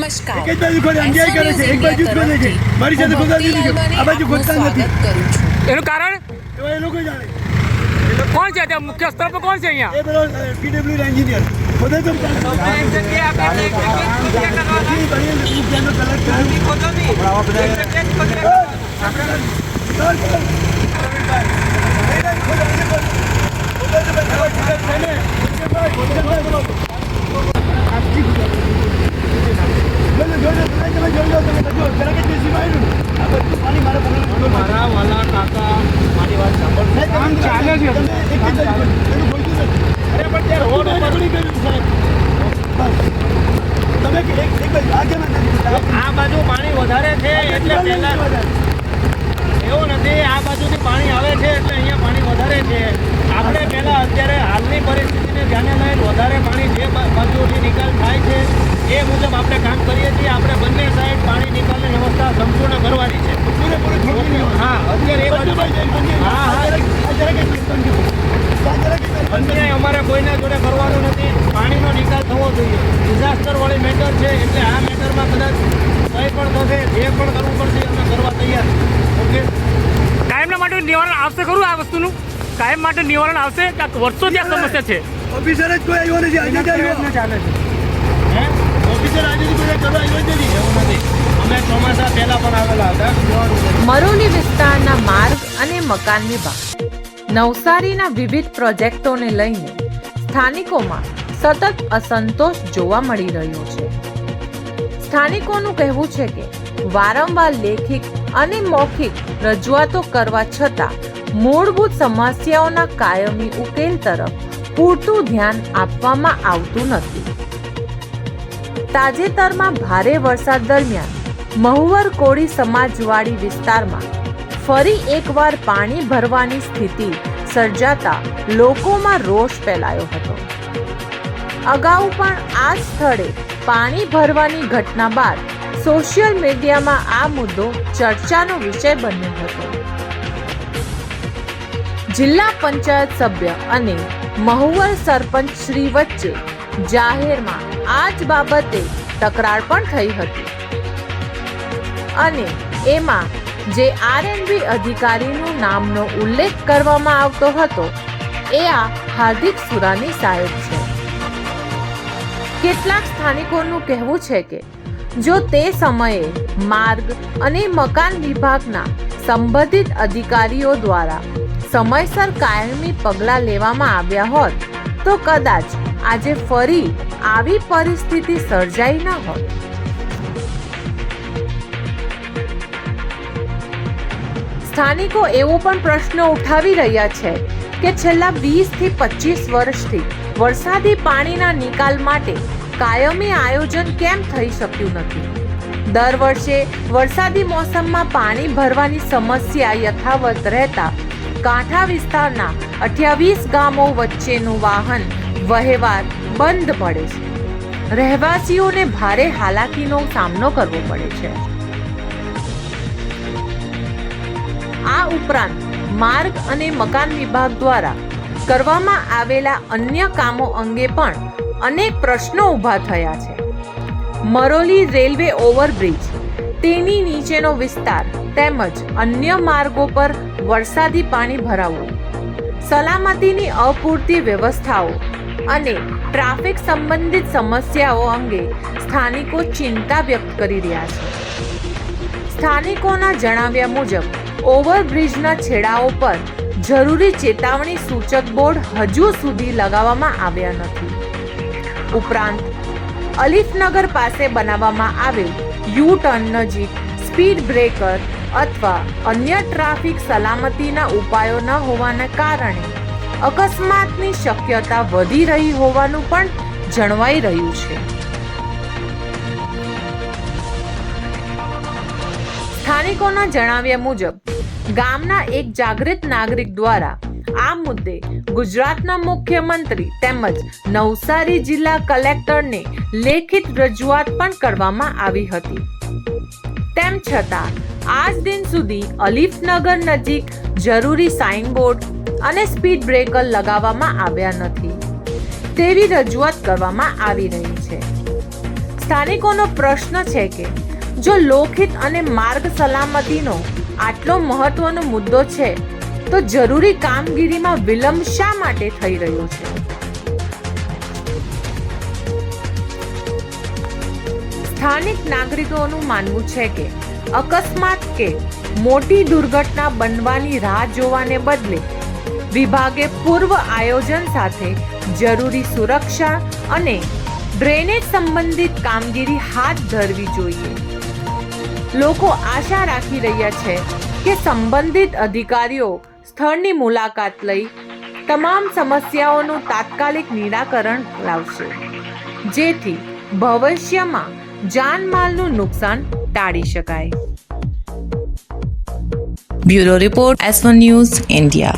નમસ્કાર, એક બાજુ ખોદે અન્યાય કરે છે, એક બાજુ ખોદે છે. મારી સાથે ખોદા નથી, આ બાજુ ખોદતા નથી. એનું કારણ એ લોકો જાણે. કોણ છે? ત્યાં મુખ્ય સ્થળ પર કોણ છે અહીંયા? એ પેલો પીડબ્લ્યુ એન્જિનિયર ખોદે તો મારા વાલા કાકા મારી વાત સાંભળો. કામ ચાલે છે. અરે પણ ત્યાં રોડ ઉપર તમે આ બાજુ પાણી વધારે છે એટલે પહેલા એવું નથી. આ બાજુથી પાણી આવે છે એટલે અહીંયા પાણી વધારે છે. આપણે પહેલા અત્યારે હાલની પરિસ્થિતિને ધ્યાને લઈને વધારે પાણી જે બાજુથી નિકાલ થાય છે એ મુજબ આપણે કામ કરીએ છીએ. આપણે બંને સાઈડ પાણી નિકાલની વ્યવસ્થા સંપૂર્ણ કરવાની છે. હા, અત્યારે એ બાજુ અન્યાય અમારે કોઈના જોડે કરવાનું નથી. પાણીનો નિકાલ થવો જોઈએ. ડિઝાસ્ટર વાળી મેટર છે એટલે આ મેટરમાં કદાચ કંઈ પણ થશે, જે પણ કરવું પડશે અમે કરવા તૈયાર છીએ. ઓકે, કાયમના માટે નિવારણ આવશે ખરું આ વસ્તુનું? કાયમ માટે નિવારણ આવશે કે વર્ષોથી આ સમસ્યા છે? ઓફિસર જ કોઈ આવ્યો નથી. આજે ચાલે છે. હે, ઓફિસર આજે કોઈ કરવા આવ્યો જ નથી. એવું નથી. અમે ચોમાસા પહેલા પણ આવેલા હતા. મરોલી વિસ્તારના માર્ગ અને મકાન વિભાગ નવસારીના વિવિધ પ્રોજેક્ટોને લઈને સ્થાનિકોમાં સતત અસંતોષ જોવા મળી રહ્યો છે. સ્થાનિકોનું કહેવું છે કે વારંવાર લેખિત અને મૌખિક રજૂઆતો કરવા છતાં મૂળભૂત સમસ્યાઓના કાયમી ઉકેલ તરફ પૂરતું ધ્યાન આપવામાં આવતું નથી. તાજેતરમાં ભારે વરસાદ દરમિયાન મહુવર કોળી સમાજવાડી વિસ્તારમાં ફરી એકવાર પાણી ભરવાની સ્થિતિ સર્જાતા લોકોમાં રોષ ફેલાયો હતો. અગાઉ પણ આ જ સ્થળે પાણી ભરવાની ઘટના બાદ સોશિયલ મીડિયામાં આ મુદ્દો ચર્ચાનો વિષય બન્યો હતો. જિલ્લા પંચાયત સભ્ય અને મહુવર સરપંચ શ્રી વચ્ચે જાહેરમાં આ જ બાબતે તકરાર પણ થઈ હતી અને એમાં જે આરએનબી અધિકારીનું નામનો ઉલ્લેખ કરવામાં આવતો હતો એ આ હાર્દિક સુરાની સાહેબ છે. કેટલાક સ્થાનિકોનું કહેવું છે કે જો તે સમયે માર્ગ અને મકાન વિભાગના સંબંધિત અધિકારીઓ દ્વારા સમયસર કાયમી પગલાં લેવામાં આવ્યા હોત તો કદાચ આજે ફરી આવી પરિસ્થિતિ સર્જાઈ ન હોત. સ્થાનિકો એવો પણ પ્રશ્ન ઉઠાવી રહ્યા છે કે છેલ્લા 20 થી 25 વર્ષથી વરસાદી પાણીના નિકાલ માટે કાયમી આયોજન કેમ થઈ શક્યું નથી? દર વર્ષે વરસાદી મોસમમાં પાણી ભરવાની સમસ્યા યથાવત રહેતા કાંઠા વિસ્તારના 28 ગામો વચ્ચેનું વાહન વહેવાર બંધ પડે છે. રહેવાસીઓને ભારે હાલાકીનો સામનો કરવો પડે છે. આ ઉપરાંત માર્ગ અને મકાન વિભાગ દ્વારા કરવામાં આવેલા અન્ય કામો અંગે પણ અનેક પ્રશ્નો ઊભા થયા છે. મરોલી રેલવે ઓવરબ્રિજ, તેની નીચેનો વિસ્તાર તેમજ અન્ય માર્ગો પર વરસાદી પાણી ભરાવું, સલામતીની અપૂરતી વ્યવસ્થાઓ અને ટ્રાફિક સંબંધિત સમસ્યાઓ અંગે સ્થાનિકો ચિંતા વ્યક્ત કરી રહ્યા છે. સ્થાનિકોના જણાવ્યા મુજબ ઓવરબ્રિજના છેડાઓ પર જરૂરી ચેતવણી સૂચક બોર્ડ હજુ સુધી લગાવવામાં આવ્યા નથી. ઉપરાંત અલીફનગર પાસે બનાવવામાં આવેલ યુ ટર્ન નજીક સ્પીડ બ્રેકર અથવા અન્ય ટ્રાફિક સલામતીના ઉપાયો ન હોવાના કારણે અકસ્માતની શક્યતા વધી રહી હોવાનું પણ જણાવાઈ રહ્યું છે. સ્થાનિકોના જણાવ્યા મુજબ ગામના એક જાગૃત નાગરિક દ્વારા આ મુદ્દે ગુજરાતના મુખ્યમંત્રી તેમજ નવસારી જિલ્લા કલેક્ટરને લેખિત રજૂઆત પણ કરવામાં આવી હતી. તેમ છતાં આજ દિન સુધી અલીફનગર નજીક જરૂરી સાઇનબોર્ડ અને સ્પીડ બ્રેકર લગાવવામાં આવ્યા નથી તેવી રજૂઆત કરવામાં આવી રહી છે. સ્થાનિકોનો પ્રશ્ન છે કે જો લોકહિત અને માર્ગ સલામતીનો આટલો મહત્વનો મુદ્દો છે તો જરૂરી કામગીરીમાં વિલંબ શા માટે થઈ રહ્યો છે? સ્થાનિક નાગરિકોનું માનવું છે કે અકસ્માત કે મોટી દુર્ઘટના બનવાની રાહ જોવાને બદલે વિભાગે પૂર્વ આયોજન સાથે જરૂરી સુરક્ષા અને ડ્રેનેજ સંબંધિત કામગીરી હાથ ધરવી જોઈએ. લોકો આશા રાખી રહ્યા છે કે સંબંધિત અધિકારીઓ સ્થળની મુલાકાત લઈ તમામ સમસ્યાઓનું તાત્કાલિક નિરાકરણ લાવશે, જેથી ભવિષ્યમાં જાનમાલનું નુકસાન ટાળી શકાય. Bureau Report, S1 News, India.